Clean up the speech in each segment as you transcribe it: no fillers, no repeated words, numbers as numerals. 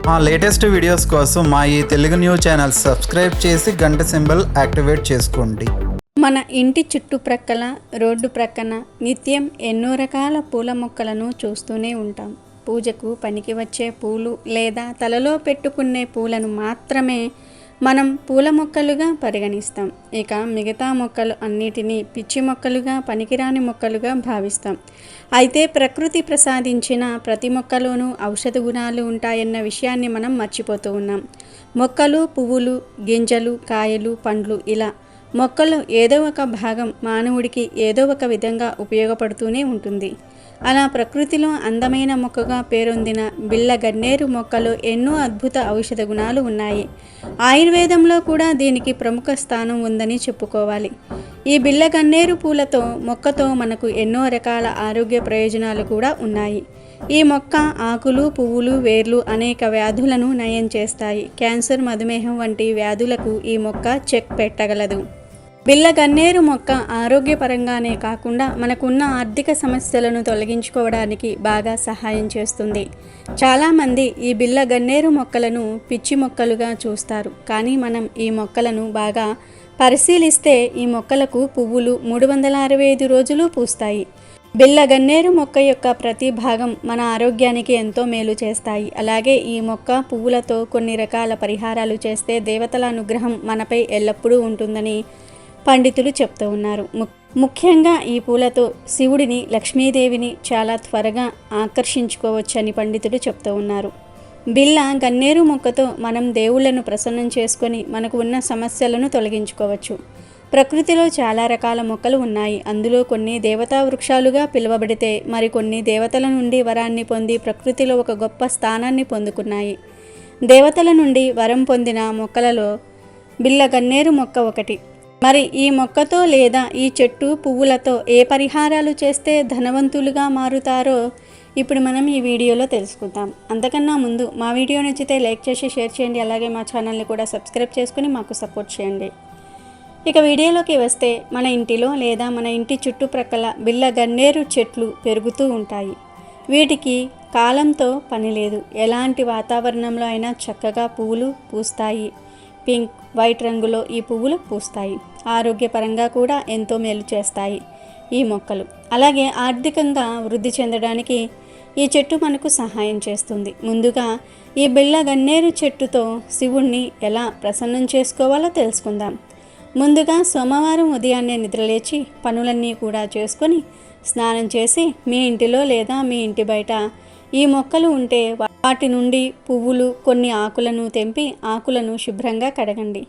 మా latest videos కోసం మా ఈ తెలుగు న్యూస్ ఛానల్ సబ్స్క్రైబ్ చేసి గంట సింబల్ యాక్టివేట్ చేసుకోండి. మన ఇంటి చుట్టుప్రక్కల రోడ్డు ప్రక్కన నిత్యం ఎన్నో రకాల పూల మొక్కలను చూస్తూనే ఉంటాం. పూజకు పనికి వచ్చే పూలు లేదా తలలో పెట్టుకునే పూలను మాత్రమే మనం పూల మొక్కలుగా పరిగణిస్తాం. ఇక మిగతా మొక్కలు అన్నిటినీ పిచ్చి మొక్కలుగా, పనికిరాని మొక్కలుగా భావిస్తాం. అయితే ప్రకృతి ప్రసాదించిన ప్రతి మొక్కలోనూ ఔషధ గుణాలు ఉంటాయన్న విషయాన్ని మనం మర్చిపోతూ ఉన్నాం. మొక్కలు, పువ్వులు, గింజలు, కాయలు, పండ్లు ఇలా మొక్కలు ఏదో ఒక భాగం మానవుడికి ఏదో ఒక విధంగా ఉపయోగపడుతూనే ఉంటుంది. అలా ప్రకృతిలో అందమైన మొక్కగా పేరొందిన బిళ్ళ గన్నేరు మొక్కలో ఎన్నో అద్భుత ఔషధ గుణాలు ఉన్నాయి. ఆయుర్వేదంలో కూడా దీనికి ప్రముఖ స్థానం ఉందని చెప్పుకోవాలి. ఈ బిళ్ళ గన్నేరు పూలతో మొక్కతో మనకు ఎన్నో రకాల ఆరోగ్య ప్రయోజనాలు కూడా ఉన్నాయి. ఈ మొక్క ఆకులు, పువ్వులు, వేర్లు అనేక వ్యాధులను నయం చేస్తాయి. క్యాన్సర్, మధుమేహం వంటి వ్యాధులకు ఈ మొక్క చెక్ పెట్టగలదు. బిళ్ళ గన్నేరు మొక్క ఆరోగ్యపరంగానే కాకుండా మనకున్న ఆర్థిక సమస్యలను తొలగించుకోవడానికి బాగా సహాయం చేస్తుంది. చాలామంది ఈ బిళ్ళ గన్నేరు మొక్కలను పిచ్చి మొక్కలుగా చూస్తారు. కానీ మనం ఈ మొక్కలను బాగా పరిశీలిస్తే ఈ మొక్కలకు పువ్వులు 365 రోజులు పూస్తాయి. బిళ్ళ గన్నేరు మొక్క యొక్క ప్రతి భాగం మన ఆరోగ్యానికి ఎంతో మేలు చేస్తాయి. అలాగే ఈ మొక్క పువ్వులతో కొన్ని రకాల పరిహారాలు చేస్తే దేవతల అనుగ్రహం మనపై ఎల్లప్పుడూ ఉంటుందని పండితులు చెప్తూ ఉన్నారు. ముఖ్యంగా ఈ పూలతో శివుడిని, లక్ష్మీదేవిని చాలా త్వరగా ఆకర్షించుకోవచ్చని పండితులు చెప్తూ ఉన్నారు. బిళ్ళ గన్నేరు మొక్కతో మనం దేవుళ్లను ప్రసన్నం చేసుకొని మనకు ఉన్న సమస్యలను తొలగించుకోవచ్చు. ప్రకృతిలో చాలా రకాల మొక్కలు ఉన్నాయి. అందులో కొన్ని దేవతా వృక్షాలుగా పిలువబడితే మరికొన్ని దేవతల నుండి వరాన్ని పొంది ప్రకృతిలో ఒక గొప్ప స్థానాన్ని పొందుకున్నాయి. దేవతల నుండి వరం పొందిన మొక్కలలో బిళ్ళ గన్నేరు మొక్క ఒకటి. మరి ఈ మొక్కతో లేదా ఈ చెట్టు పువ్వులతో ఏ పరిహారాలు చేస్తే ధనవంతులుగా మారుతారో ఇప్పుడు మనం ఈ వీడియోలో తెలుసుకుందాం. అంతకన్నా ముందు మా వీడియో నచ్చితే లైక్ చేసి షేర్ చేయండి. అలాగే మా ఛానల్ని కూడా సబ్స్క్రైబ్ చేసుకుని మాకు సపోర్ట్ చేయండి. ఇక వీడియోలోకి వస్తే మన ఇంటిలో లేదా మన ఇంటి చుట్టుప్రక్కల బిళ్ళ గన్నేరు చెట్లు పెరుగుతూ ఉంటాయి. వీటికి కాలంతో పని లేదు. ఎలాంటి వాతావరణంలో అయినా చక్కగా పువ్వులు పూస్తాయి. పింక్, వైట్ రంగులో ఈ పువ్వులు పూస్తాయి. ఆరోగ్యపరంగా కూడా ఎంతో మేలు చేస్తాయి ఈ మొక్కలు. అలాగే ఆర్థికంగా వృద్ధి చెందడానికి ఈ చెట్టు మనకు సహాయం చేస్తుంది. ముందుగా ఈ బిళ్ళ గన్నేరు చెట్టుతో శివుణ్ణి ఎలా ప్రసన్నం చేసుకోవాలో తెలుసుకుందాం. ముందుగా సోమవారం ఉదయాన్నే నిద్రలేచి పనులన్నీ కూడా చేసుకొని స్నానం చేసి మీ ఇంటిలో లేదా మీ ఇంటి బయట ఈ మొక్కలు ఉంటే వాటి నుండి పువ్వులు, కొన్ని ఆకులను తెంపి ఆకులను శుభ్రంగా కడగండి.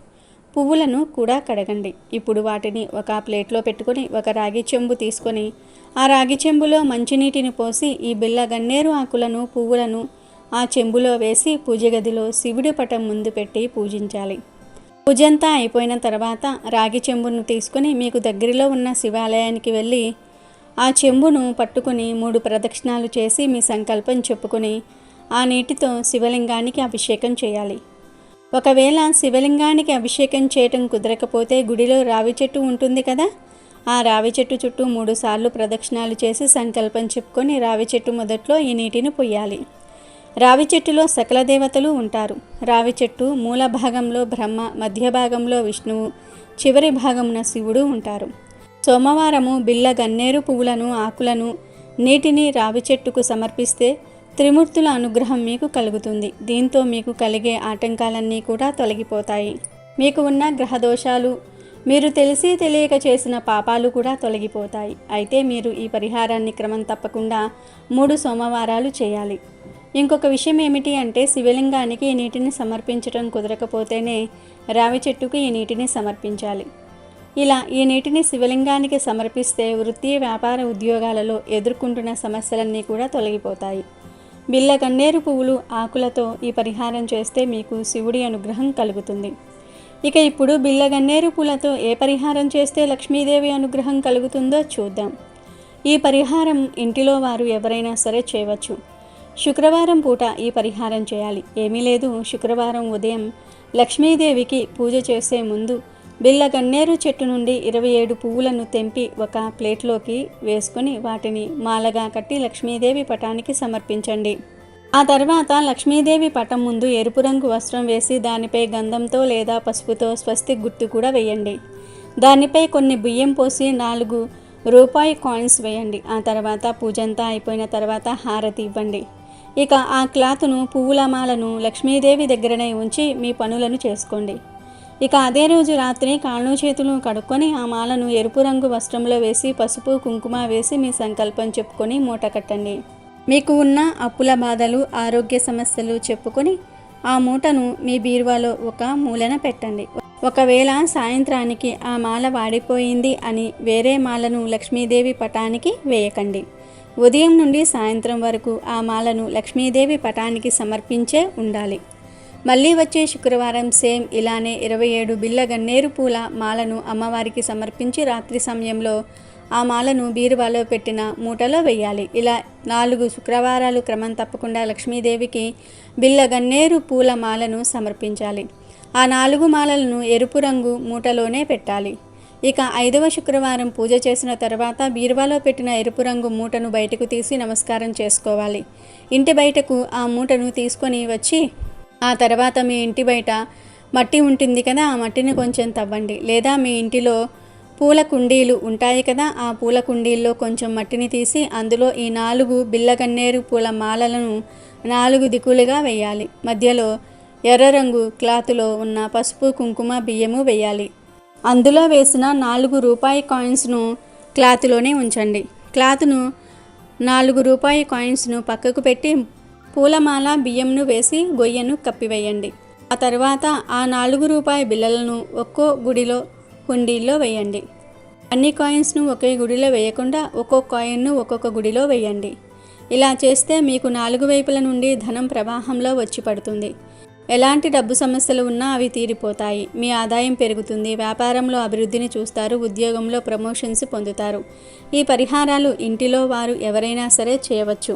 పువ్వులను కూడా కడగండి. ఇప్పుడు వాటిని ఒక ప్లేట్లో పెట్టుకొని ఒక రాగి చెంబు తీసుకొని ఆ రాగి చెంబులో మంచినీటిని పోసి ఈ బిళ్ళ గన్నేరు ఆకులను, పువ్వులను ఆ చెంబులో వేసి పూజ గదిలో శివుడి పటం ముందు పెట్టి పూజించాలి. పూజంతా అయిపోయిన తర్వాత రాగి చెంబును తీసుకొని మీకు దగ్గరలో ఉన్న శివాలయానికి వెళ్ళి ఆ చెంబును పట్టుకుని 3 ప్రదక్షిణాలు చేసి మీ సంకల్పం చెప్పుకొని ఆ నీటితో శివలింగానికి అభిషేకం చేయాలి. ఒకవేళ శివలింగానికి అభిషేకం చేయటం కుదరకపోతే గుడిలో రావి చెట్టు ఉంటుంది కదా, ఆ రావి చెట్టు చుట్టూ 3 సార్లు ప్రదక్షిణాలు చేసి సంకల్పం చెప్పుకొని రావి చెట్టు మొదట్లో ఈ నీటిని పొయ్యాలి. రావి చెట్టులో సకల దేవతలు ఉంటారు. రావి చెట్టు మూల భాగంలో బ్రహ్మ, మధ్య భాగంలో విష్ణువు, చివరి భాగమున శివుడు ఉంటారు. సోమవారము బిళ్ళ గన్నేరు పువ్వులను, ఆకులను, నీటిని రావి చెట్టుకు సమర్పిస్తే త్రిమూర్తుల అనుగ్రహం మీకు కలుగుతుంది. దీంతో మీకు కలిగే ఆటంకాలన్నీ కూడా తొలగిపోతాయి. మీకు ఉన్న గ్రహదోషాలు, మీరు తెలిసి తెలియక చేసిన పాపాలు కూడా తొలగిపోతాయి. అయితే మీరు ఈ పరిహారాన్ని క్రమం తప్పకుండా 3 సోమవారాలు చేయాలి. ఇంకొక విషయం ఏమిటి అంటే శివలింగానికి ఈ నీటిని సమర్పించడం కుదరకపోతేనే రావి చెట్టుకు ఈ నీటిని సమర్పించాలి. ఇలా ఈ నీటిని శివలింగానికి సమర్పిస్తే వృత్తి, వ్యాపార, ఉద్యోగాలలో ఎదుర్కొంటున్న సమస్యలన్నీ కూడా తొలగిపోతాయి. బిళ్ళ గన్నేరు పువ్వులు, ఆకులతో ఈ పరిహారం చేస్తే మీకు శివుడి అనుగ్రహం కలుగుతుంది. ఇక ఇప్పుడు బిళ్ళ గన్నేరు పూలతో ఏ పరిహారం చేస్తే లక్ష్మీదేవి అనుగ్రహం కలుగుతుందో చూద్దాం. ఈ పరిహారం ఇంటిలో వారు ఎవరైనా సరే చేయవచ్చు. శుక్రవారం పూట ఈ పరిహారం చేయాలి. ఏమీ లేదు, శుక్రవారం ఉదయం లక్ష్మీదేవికి పూజ చేసే ముందు బిళ్ళ గన్నేరు చెట్టు నుండి 27 పువ్వులను తెంపి ఒక ప్లేట్లోకి వేసుకొని వాటిని మాలగా కట్టి లక్ష్మీదేవి పటానికి సమర్పించండి. ఆ తర్వాత లక్ష్మీదేవి పటం ముందు ఎరుపు రంగు వస్త్రం వేసి దానిపై గంధంతో లేదా పసుపుతో స్వస్తిక్ గుర్తు కూడా వేయండి. దానిపై కొన్ని బియ్యం పోసి 4 రూపాయి కాయిన్స్ వేయండి. ఆ తర్వాత పూజంతా అయిపోయిన తర్వాత హారతి ఇవ్వండి. ఇక ఆ క్లాత్ను పువ్వుల మాలను లక్ష్మీదేవి దగ్గరనే ఉంచి మీ పనులను చేసుకోండి. ఇక అదే రోజు రాత్రి కాళ్ళు చేతులు కడుక్కొని ఆ మాలను ఎరుపు రంగు వస్త్రంలో వేసి పసుపు కుంకుమ వేసి మీ సంకల్పం చెప్పుకొని మూట కట్టండి. మీకు ఉన్న అప్పుల బాధలు ఆరోగ్య సమస్యలు చెప్పుకొని ఆ మూటను మీ బీరువాలో ఒక మూలన పెట్టండి. ఒకవేళ సాయంత్రానికి ఆ మాల వాడిపోయింది అని వేరే మాలను లక్ష్మీదేవి పటానికి వేయకండి. ఉదయం నుండి సాయంత్రం వరకు ఆ మాలను లక్ష్మీదేవి పటానికి సమర్పించే ఉండాలి. మళ్ళీ వచ్చే శుక్రవారం సేమ్ ఇలానే 27 బిళ్ళ గన్నేరు పూల మాలను అమ్మవారికి సమర్పించి రాత్రి సమయంలో ఆ మాలను బీరువాలో పెట్టిన మూటలో వేయాలి. ఇలా 4 శుక్రవారాలు క్రమం తప్పకుండా లక్ష్మీదేవికి బిళ్ళ గన్నేరు పూల మాలను సమర్పించాలి. ఆ 4 మాలలను ఎరుపు రంగు మూటలోనే పెట్టాలి. ఇక 5వ శుక్రవారం పూజ చేసిన తర్వాత బీరువాలో పెట్టిన ఎరుపు రంగు మూటను బయటకు తీసి నమస్కారం చేసుకోవాలి. ఇంటి బయటకు ఆ మూటను తీసుకొని వచ్చి ఆ తర్వాత మీ ఇంటి బయట మట్టి ఉంటుంది కదా, ఆ మట్టిని కొంచెం తవ్వండి. లేదా మీ ఇంటిలో పూల కుండీలు ఉంటాయి కదా, ఆ పూల కుండీల్లో కొంచెం మట్టిని తీసి అందులో ఈ 4 బిళ్ళ గన్నేరు పూల మాలలను 4 దిక్కులుగా వేయాలి. మధ్యలో ఎర్ర రంగు క్లాతులో ఉన్న పసుపు కుంకుమ బియ్యము వేయాలి. అందులో వేసిన 4 రూపాయి కాయిన్స్ను క్లాతులోనే ఉంచండి. క్లాతును 4 రూపాయి కాయిన్స్ను పక్కకు పెట్టి పూలమాల బియ్యంను వేసి గొయ్యను కప్పివేయండి. ఆ తర్వాత ఆ 4 రూపాయి బిళ్ళలను ఒక్కో గుడిలో హుండీల్లో వేయండి. అన్ని కాయిన్స్ను ఒకే గుడిలో వేయకుండా ఒక్కొక్క కాయిన్ను ఒక్కొక్క గుడిలో వేయండి. ఇలా చేస్తే మీకు 4 వైపుల నుండి ధనం ప్రవాహంలో వచ్చి పడుతుంది. ఎలాంటి డబ్బు సమస్యలు ఉన్నా అవి తీరిపోతాయి. మీ ఆదాయం పెరుగుతుంది. వ్యాపారంలో అభివృద్ధిని చూస్తారు. ఉద్యోగంలో ప్రమోషన్స్ పొందుతారు. ఈ పరిహారాలు ఇంటిలో వారు ఎవరైనా సరే చేయవచ్చు.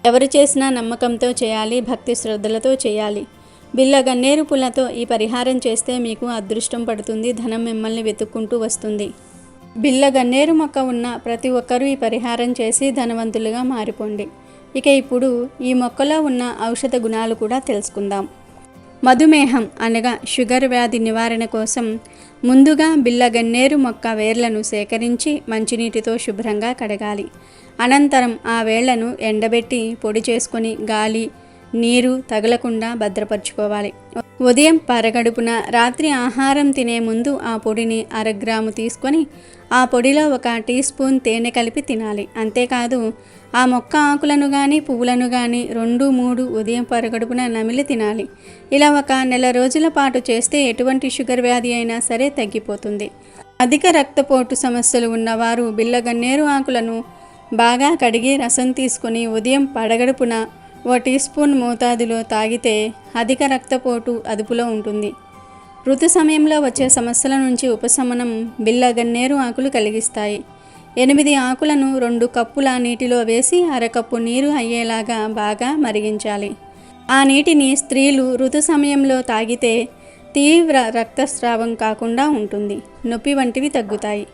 ఎవరు చేసినా నమ్మకంతో చేయాలి, భక్తి శ్రద్ధలతో చేయాలి. బిళ్ళ గన్నేరు పూలతో ఈ పరిహారం చేస్తే మీకు అదృష్టం పడుతుంది. ధనం మిమ్మల్ని వెతుక్కుంటూ వస్తుంది. బిళ్ళ గన్నేరు మొక్క ఉన్న ప్రతి ఒక్కరూ ఈ పరిహారం చేసి ధనవంతులుగా మారిపోండి. ఇక ఇప్పుడు ఈ మొక్కలో ఉన్న ఔషధ గుణాలు కూడా తెలుసుకుందాం. మధుమేహం అనగా షుగర్ వ్యాధి నివారణ కోసం ముందుగా బిళ్ళ గన్నేరు మొక్క వేర్లను సేకరించి మంచినీటితో శుభ్రంగా కడగాలి. అనంతరం ఆ వేళ్లను ఎండబెట్టి పొడి చేసుకొని గాలి నీరు తగలకుండా భద్రపరచుకోవాలి. ఉదయం పరగడుపున రాత్రి ఆహారం తినే ముందు ఆ పొడిని 1/2 గ్రాము తీసుకొని ఆ పొడిలో 1 టీ స్పూన్ తేనె కలిపి తినాలి. అంతేకాదు ఆ మొక్క ఆకులను కానీ పువ్వులను కానీ 2-3 ఉదయం పరగడుపున నమిలి తినాలి. ఇలా 1 నెల రోజుల పాటు చేస్తే ఎటువంటి షుగర్ వ్యాధి అయినా సరే తగ్గిపోతుంది. అధిక రక్తపోటు సమస్యలు ఉన్నవారు బిళ్ళ గన్నేరు ఆకులను బాగా కడిగి రసం తీసుకొని ఉదయం పడగడుపున 1 టీ స్పూన్ మోతాదులో తాగితే అధిక రక్తపోటు అదుపులో ఉంటుంది. ఋతు సమయంలో వచ్చే సమస్యల నుంచి ఉపశమనం బిళ్ళ గన్నేరు ఆకులు కలిగిస్తాయి. 8 ఆకులను 2 కప్పుల నీటిలో వేసి 1/2 కప్పు నీరు అయ్యేలాగా బాగా మరిగించాలి. ఆ నీటిని స్త్రీలు ఋతు సమయంలో తాగితే తీవ్ర రక్తస్రావం కాకుండా ఉంటుంది. నొప్పి వంటివి తగ్గుతాయి.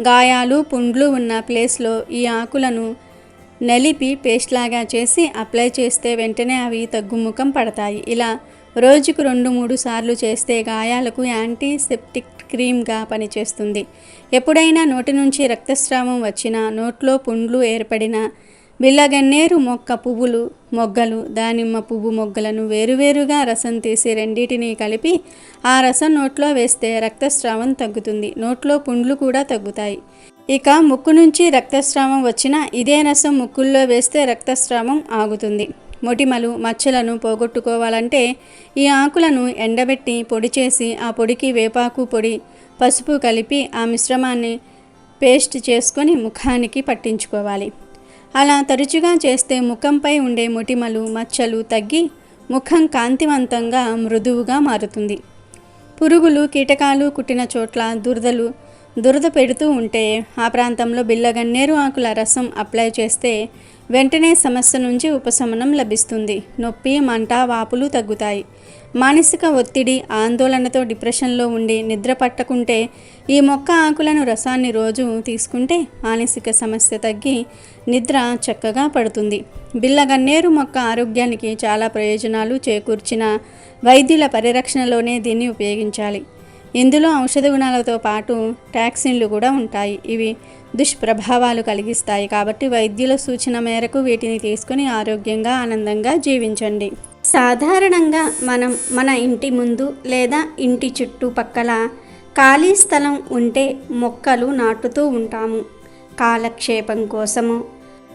గాయాలు పుండ్లు ఉన్న ప్లేస్లో ఈ ఆకులను నలిపి పేస్ట్ లాగా చేసి అప్లై చేస్తే వెంటనే అవి తగ్గుముఖం పడతాయి. ఇలా రోజుకు 2-3 సార్లు చేస్తే గాయాలకు యాంటీసెప్టిక్ క్రీమ్గా పనిచేస్తుంది. ఎప్పుడైనా నోటి నుంచి రక్తస్రావం వచ్చినా, నోట్లో పుండ్లు ఏర్పడినా బిళ్ళ గన్నేరు మొక్క పువ్వులు మొగ్గలు దానిమ్మ పువ్వు మొగ్గలను వేరువేరుగా రసం తీసి రెండింటిని కలిపి ఆ రసం నోట్లో వేస్తే రక్తస్రావం తగ్గుతుంది. నోట్లో పుండ్లు కూడా తగ్గుతాయి. ఇక ముక్కు నుంచి రక్తస్రావం వచ్చినా ఇదే రసం ముక్కుల్లో వేస్తే రక్తస్రావం ఆగుతుంది. మొటిమలు మచ్చలను పోగొట్టుకోవాలంటే ఈ ఆకులను ఎండబెట్టి పొడి చేసి ఆ పొడికి వేపాకు పొడి పసుపు కలిపి ఆ మిశ్రమాన్ని పేస్ట్ చేసుకొని ముఖానికి పట్టించుకోవాలి. అలా తరచుగా చేస్తే ముఖంపై ఉండే మొటిమలు మచ్చలు తగ్గి ముఖం కాంతివంతంగా మృదువుగా మారుతుంది. పురుగులు కీటకాలు కుట్టిన చోట్ల దురదలు దురద పెడుతూ ఉంటే ఆ ప్రాంతంలో బిల్లగన్నేరు ఆకుల రసం అప్లై చేస్తే వెంటనే సమస్య నుంచి ఉపశమనం లభిస్తుంది. నొప్పి, మంట, వాపులు తగ్గుతాయి. మానసిక ఒత్తిడి, ఆందోళనతో డిప్రెషన్లో ఉండి నిద్ర పట్టకుంటే ఈ మొక్క ఆకులను రసాన్ని రోజు తీసుకుంటే మానసిక సమస్య తగ్గి నిద్ర చక్కగా పడుతుంది. బిల్లగన్నేరు మొక్క ఆరోగ్యానికి చాలా ప్రయోజనాలు చేకూర్చిన వైద్యుల పరిరక్షణలోనే దీన్ని ఉపయోగించాలి. ఇందులో ఔషధ గుణాలతో పాటు టాక్సిన్లు కూడా ఉంటాయి. ఇవి దుష్ప్రభావాలు కలిగిస్తాయి. కాబట్టి వైద్యుల సూచన మేరకు వీటిని తీసుకుని ఆరోగ్యంగా ఆనందంగా జీవించండి. సాధారణంగా మనం మన ఇంటి ముందు లేదా ఇంటి చుట్టుపక్కల ఖాళీ స్థలం ఉంటే మొక్కలు నాటుతూ ఉంటాము. కాలక్షేపం కోసము,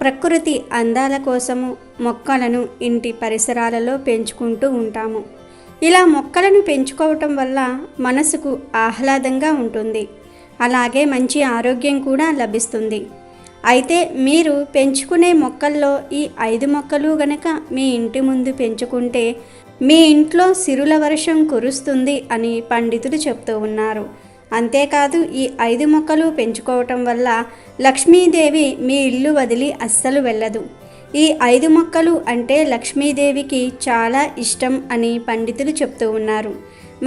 ప్రకృతి అందాల కోసము మొక్కలను ఇంటి పరిసరాలలో పెంచుకుంటూ ఉంటాము. ఇలా మొక్కలను పెంచుకోవటం వల్ల మనసుకు ఆహ్లాదంగా ఉంటుంది. అలాగే మంచి ఆరోగ్యం కూడా లభిస్తుంది. అయితే మీరు పెంచుకునే మొక్కల్లో ఈ 5 మొక్కలు గనక మీ ఇంటి ముందు పెంచుకుంటే మీ ఇంట్లో సిరుల వర్షం కురుస్తుంది అని పండితులు చెప్తూ ఉన్నారు. అంతేకాదు ఈ 5 మొక్కలు పెంచుకోవటం వల్ల లక్ష్మీదేవి మీ ఇల్లు వదిలి అస్సలు వెళ్ళదు. ఈ 5 మొక్కలు అంటే లక్ష్మీదేవికి చాలా ఇష్టం అని పండితులు చెప్తూ ఉన్నారు.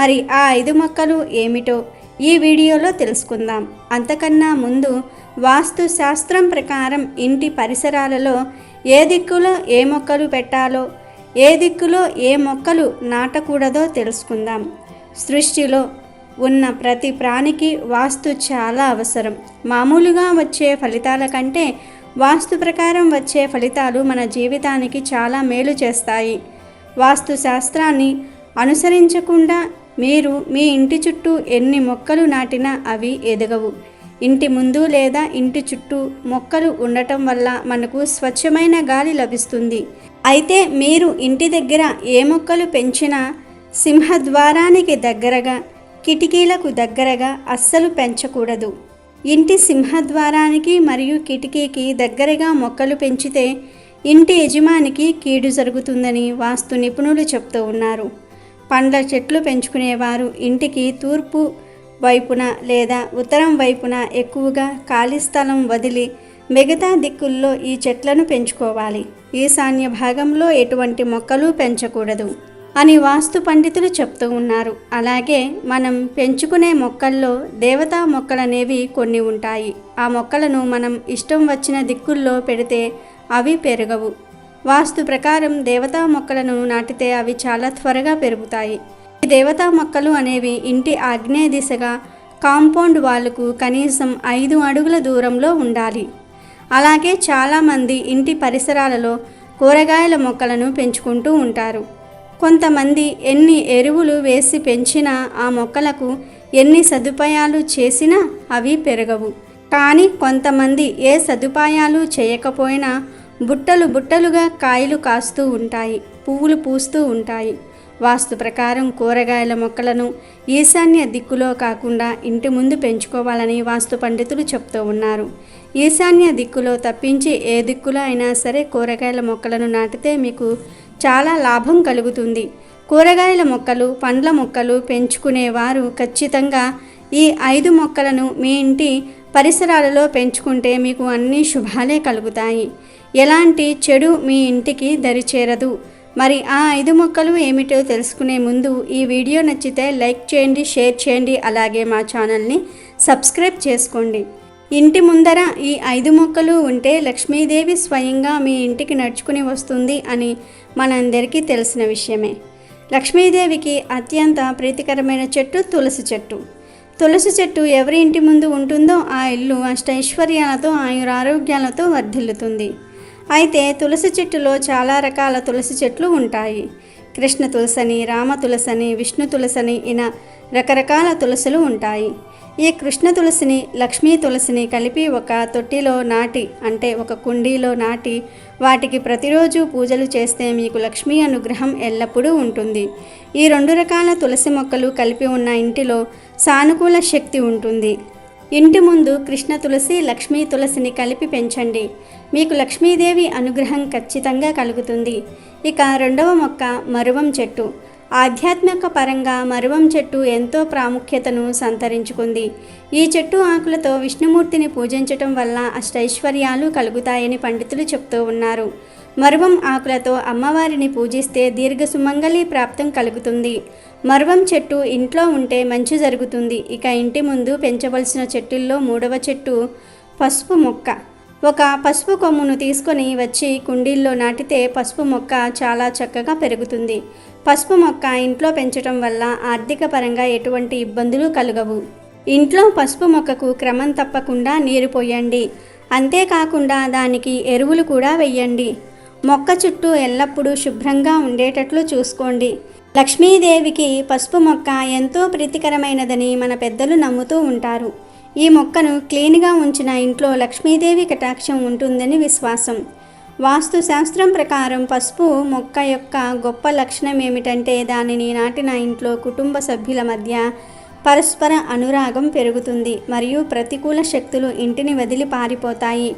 మరి ఆ 5 మొక్కలు ఏమిటో ఈ వీడియోలో తెలుసుకుందాం. అంతకన్నా ముందు వాస్తు శాస్త్రం ప్రకారం ఇంటి పరిసరాలలో ఏ దిక్కులో ఏ మొక్కలు పెట్టాలో, ఏ దిక్కులో ఏ మొక్కలు నాటకూడదో తెలుసుకుందాం. సృష్టిలో ఉన్న ప్రతి ప్రాణికి వాస్తు చాలా అవసరం. మామూలుగా వచ్చే ఫలితాల కంటే వాస్తు ప్రకారం వచ్చే ఫలితాలు మన జీవితానికి చాలా మేలు చేస్తాయి. వాస్తు శాస్త్రాన్ని అనుసరించకుండా మీరు మీ ఇంటి చుట్టూ ఎన్ని మొక్కలు నాటినా అవి ఎదగవు. ఇంటి ముందు లేదా ఇంటి చుట్టూ మొక్కలు ఉండటం వల్ల మనకు స్వచ్ఛమైన గాలి లభిస్తుంది. అయితే మీరు ఇంటి దగ్గర ఏ మొక్కలు పెంచినా సింహద్వారానికి దగ్గరగా, కిటికీలకు దగ్గరగా అస్సలు పెంచకూడదు. ఇంటి సింహద్వారానికి మరియు కిటికీకి దగ్గరగా మొక్కలు పెంచితే ఇంటి యజమానికి కీడు జరుగుతుందని వాస్తు నిపుణులు చెప్తూ ఉన్నారు. పండ్ల చెట్లు పెంచుకునేవారు ఇంటికి తూర్పు వైపున లేదా ఉత్తరం వైపున ఎక్కువగా ఖాళీ స్థలం వదిలి మిగతా దిక్కుల్లో ఈ చెట్లను పెంచుకోవాలి. ఈశాన్య భాగంలో ఎటువంటి మొక్కలు పెంచకూడదు అని వాస్తు పండితులు చెప్తూ ఉన్నారు. అలాగే మనం పెంచుకునే మొక్కల్లో దేవతా మొక్కలనేవి కొన్ని ఉంటాయి. ఆ మొక్కలను మనం ఇష్టం వచ్చిన దిక్కుల్లో పెడితే అవి పెరగవు. వాస్తు ప్రకారం దేవతా మొక్కలను నాటితే అవి చాలా త్వరగా పెరుగుతాయి. ఈ దేవతా మొక్కలు అనేవి ఇంటి ఆగ్నేయ దిశగా కాంపౌండ్ వాల్కు కనీసం 5 అడుగుల దూరంలో ఉండాలి. అలాగే చాలామంది ఇంటి పరిసరాలలో కూరగాయల మొక్కలను పెంచుకుంటూ ఉంటారు. కొంతమంది ఎన్ని ఎరువులు వేసి పెంచినా ఆ మొక్కలకు ఎన్ని సదుపాయాలు చేసినా అవి పెరగవు. కానీ కొంతమంది ఏ సదుపాయాలు చేయకపోయినా బుట్టలు బుట్టలుగా కాయలు కాస్తూ ఉంటాయి, పువ్వులు పూస్తూ ఉంటాయి. వాస్తు ప్రకారం కూరగాయల మొక్కలను ఈశాన్య దిక్కులో కాకుండా ఇంటి ముందు పెంచుకోవాలని వాస్తు పండితులు చెప్తూ ఉన్నారు. ఈశాన్య దిక్కులో తప్పించి ఏ దిక్కులో అయినా సరే కూరగాయల మొక్కలను నాటితే మీకు చాలా లాభం కలుగుతుంది. కూరగాయల మొక్కలు, పండ్ల మొక్కలు పెంచుకునేవారు ఖచ్చితంగా ఈ 5 మొక్కలను మీ ఇంటి పరిసరాలలో పెంచుకుంటే మీకు అన్ని శుభాలే కలుగుతాయి. ఎలాంటి చెడు మీ ఇంటికి దరిచేరదు. మరి ఆ 5 మొక్కలు ఏమిటో తెలుసుకునే ముందు ఈ వీడియో నచ్చితే లైక్ చేయండి, షేర్ చేయండి, అలాగే మా ఛానల్ని సబ్స్క్రైబ్ చేసుకోండి. ఇంటి ముందర ఈ 5 మొక్కలు ఉంటే లక్ష్మీదేవి స్వయంగా మీ ఇంటికి నడుచుకుని వస్తుంది అని మనందరికీ తెలిసిన విషయమే. లక్ష్మీదేవికి అత్యంత ప్రీతికరమైన చెట్టు తులసి చెట్టు. తులసి చెట్టు ఎవరి ఇంటి ముందు ఉంటుందో ఆ ఇల్లు అష్టైశ్వర్యాలతో, ఆయురారోగ్యాలతో వర్ధిల్లుతుంది. అయితే తులసి చెట్టులో చాలా రకాల తులసి చెట్లు ఉంటాయి. కృష్ణ తులసని, రామ తులసని, విష్ణు తులసని ఇలా రకరకాల తులసులు ఉంటాయి. ఈ కృష్ణ తులసిని, లక్ష్మీ తులసిని కలిపి ఒక తొట్టిలో నాటి, అంటే ఒక కుండీలో నాటి వాటికి ప్రతిరోజు పూజలు చేస్తే మీకు లక్ష్మీ అనుగ్రహం ఎల్లప్పుడూ ఉంటుంది. ఈ 2 రకాల తులసి మొక్కలు కలిపి ఉన్న ఇంటిలో సానుకూల శక్తి ఉంటుంది. ఇంటి ముందు కృష్ణ తులసి, లక్ష్మీ తులసిని కలిపి పెంచండి. మీకు లక్ష్మీదేవి అనుగ్రహం ఖచ్చితంగా కలుగుతుంది. ఇక 2వ మొక్క మరువం చెట్టు. ఆధ్యాత్మిక పరంగా మరువం చెట్టు ఎంతో ప్రాముఖ్యతను సంతరించుకుంది. ఈ చెట్టు ఆకులతో విష్ణుమూర్తిని పూజించటం వల్ల అష్టైశ్వర్యాలు కలుగుతాయని పండితులు చెప్తూ ఉన్నారు. మరువం ఆకులతో అమ్మవారిని పూజిస్తే దీర్ఘ సుమంగళి ప్రాప్తం కలుగుతుంది. మరువం చెట్టు ఇంట్లో ఉంటే మంచి జరుగుతుంది. ఇక ఇంటి ముందు పెంచవలసిన చెట్టుల్లో 3వ చెట్టు పసుపు మొక్క. ఒక పసుపు కొమ్మును తీసుకొని వచ్చి కుండీల్లో నాటితే పసుపు మొక్క చాలా చక్కగా పెరుగుతుంది. పసుపు మొక్క ఇంట్లో పెంచడం వల్ల ఆర్థిక పరంగా ఎటువంటి ఇబ్బందులు కలగవు. ఇంట్లో పసుపు మొక్కకు క్రమం తప్పకుండా నీరు పోయండి. అంతేకాకుండా దానికి ఎరువులు కూడా వెయ్యండి. మొక్క చుట్టూ ఎల్లప్పుడూ శుభ్రంగా ఉండేటట్లు చూసుకోండి. లక్ష్మీదేవికి పసుపు మొక్క ఎంతో ప్రీతికరమైనదని మన పెద్దలు నమ్ముతూ ఉంటారు. ఈ మొక్కను క్లీన్గా ఉంచిన ఇంట్లో లక్ష్మీదేవి కటాక్షం ఉంటుందని విశ్వాసం. వాస్తు శాస్త్రం ప్రకారం పసుపు మొక్క యొక్క గొప్ప లక్షణం ఏమిటంటే దానిని నాటిన ఇంట్లో కుటుంబ సభ్యుల మధ్య పరస్పర అనురాగం పెరుగుతుంది మరియు ప్రతికూల శక్తులు ఇంటిని వదిలి పారిపోతాయి.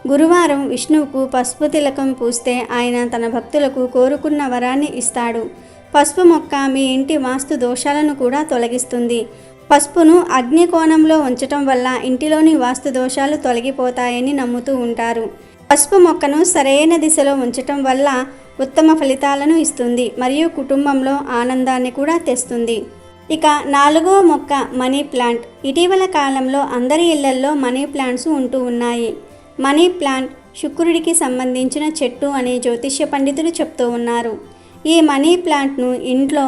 గురువారం విష్ణువుకు పసుపు తిలకం పూస్తే ఆయన తన భక్తులకు కోరుకున్న వరాన్ని ఇస్తాడు. పసుపు మొక్క మీ ఇంటి వాస్తు దోషాలను కూడా తొలగిస్తుంది. పసుపును అగ్ని కోణంలో ఉంచటం వల్ల ఇంటిలోని వాస్తు దోషాలు తొలగిపోతాయని నమ్ముతూ ఉంటారు. పసుపు మొక్కను సరైన దిశలో ఉంచటం వల్ల ఉత్తమ ఫలితాలను ఇస్తుంది మరియు కుటుంబంలో ఆనందాన్ని కూడా తెస్తుంది. ఇక 4వ మొక్క మనీ ప్లాంట్. ఇటీవల కాలంలో అందరి ఇళ్లల్లో మనీ ప్లాంట్స్ ఉంటూ ఉన్నాయి. మనీ ప్లాంట్ శుక్రుడికి సంబంధించిన చెట్టు అని జ్యోతిష్య పండితులు చెప్తూ ఉన్నారు. ఈ మనీ ప్లాంట్ను ఇంట్లో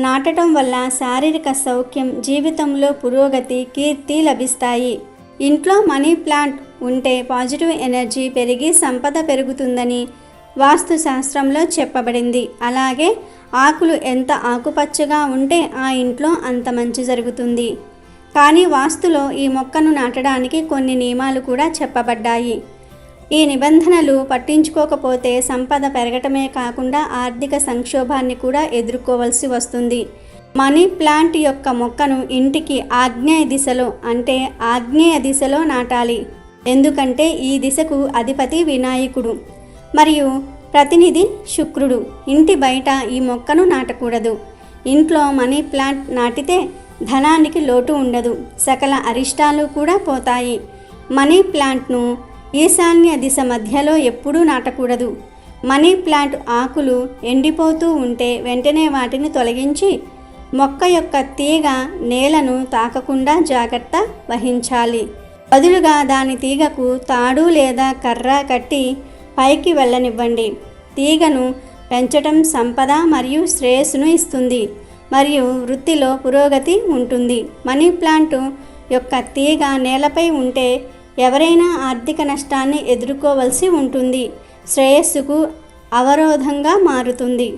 నాటడం వల్ల శారీరక సౌఖ్యం, జీవితంలో పురోగతి, కీర్తి లభిస్తాయి. ఇంట్లో మనీ ప్లాంట్ ఉంటే పాజిటివ్ ఎనర్జీ పెరిగి సంపద పెరుగుతుందని వాస్తు శాస్త్రంలో చెప్పబడింది. అలాగే ఆకులు ఎంత ఆకుపచ్చగా ఉంటే ఆ ఇంట్లో అంత మంచి జరుగుతుంది. కానీ వాస్తులో ఈ మొక్కను నాటడానికి కొన్ని నియమాలు కూడా చెప్పబడ్డాయి. ఈ నిబంధనలు పట్టించుకోకపోతే సంపద పెరగటమే కాకుండా ఆర్థిక సంక్షోభాన్ని కూడా ఎదుర్కోవలసి వస్తుంది. మనీ ప్లాంట్ యొక్క మొక్కను ఇంటికి ఆగ్నేయ దిశలో అంటే ఆగ్నేయ దిశలో నాటాలి. ఎందుకంటే ఈ దిశకు అధిపతి వినాయకుడు మరియు ప్రతినిధి శుక్రుడు. ఇంటి బయట ఈ మొక్కను నాటకూడదు. ఇంట్లో మనీ ప్లాంట్ నాటితే ధనానికి లోటు ఉండదు, సకల అరిష్టాలు కూడా పోతాయి. మనీ ప్లాంట్ను ఈశాన్య దిశ మధ్యలో ఎప్పుడూ నాటకూడదు. మనీ ప్లాంట్ ఆకులు ఎండిపోతూ ఉంటే వెంటనే వాటిని తొలగించి మొక్క యొక్క తీగ నేలను తాకకుండా జాగ్రత్త వహించాలి. బదులుగా దాని తీగకు తాడు లేదా కర్ర కట్టి పైకి వెళ్ళనివ్వండి. తీగను పెంచటం సంపద మరియు శ్రేయస్సును ఇస్తుంది మరియు వృత్తిలో పురోగతి ఉంటుంది. మనీ ప్లాంట్ యొక్క తీగ నేలపై ఉంటే ఎవరైనా ఆర్థిక నష్టాన్ని ఎదుర్కోవలసి ఉంటుంది, శ్రేయస్సుకు అవరోధంగా మారుతుంది.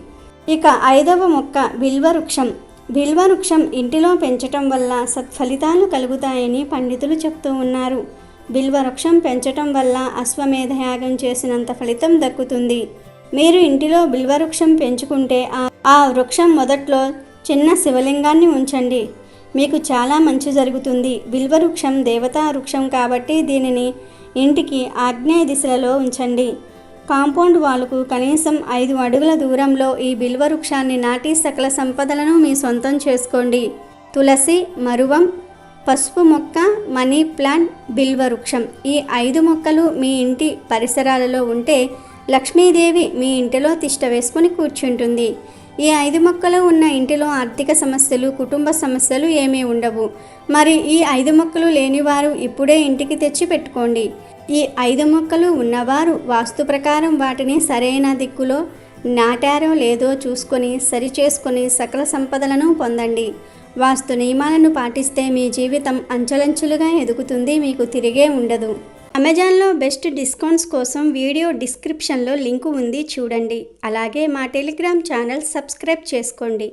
ఇక 5వ మొక్క బిల్వవృక్షం. బిల్వవృక్షం ఇంటిలో పెంచటం వల్ల సత్ఫలితాలు కలుగుతాయని పండితులు చెప్తూ ఉన్నారు. బిల్వవృక్షం పెంచటం వల్ల అశ్వమేధ యాగం చేసినంత ఫలితం దక్కుతుంది. మీరు ఇంటిలో బిల్వవృక్షం పెంచుకుంటే ఆ వృక్షం మొదట్లో చిన్న శివలింగాన్ని ఉంచండి. మీకు చాలా మంచి జరుగుతుంది. బిల్వవృక్షం దేవతా వృక్షం కాబట్టి దీనిని ఇంటికి ఆగ్నేయ దిశలో ఉంచండి. కాంపౌండ్ వాలుకు కనీసం 5 అడుగుల దూరంలో ఈ బిల్వవృక్షాన్ని నాటి సకల సంపదలను మీ సొంతం చేసుకోండి. తులసి, మరువం, పసుపు మొక్క, మనీ ప్లాంట్, బిల్వవృక్షం ఈ 5 మొక్కలు మీ ఇంటి పరిసరాలలో ఉంటే లక్ష్మీదేవి మీ ఇంటిలో తిష్ట వేసుకొని కూర్చుంటుంది. ఈ 5 మొక్కలు ఉన్న ఇంటిలో ఆర్థిక సమస్యలు, కుటుంబ సమస్యలు ఏమీ ఉండవు. మరి ఈ 5 మొక్కలు లేనివారు ఇప్పుడే ఇంటికి తెచ్చి పెట్టుకోండి. ఈ 5 మొక్కలు ఉన్నవారు వాస్తు ప్రకారం వాటిని సరైన దిక్కులో నాటారో లేదో చూసుకొని సరిచేసుకొని సకల సంపదలను పొందండి. వాస్తు నియమాలను పాటిస్తే మీ జీవితం అంచెలంచెలుగా ఎదుగుతుంది, మీకు తిరిగే ఉండదు. అమెజాన్లో బెస్ట్ డిస్కౌంట్స్ కోసం వీడియో డిస్క్రిప్షన్లో లింకు ఉంది, చూడండి. అలాగే మా టెలిగ్రామ్ ఛానల్ సబ్స్క్రైబ్ చేసుకోండి.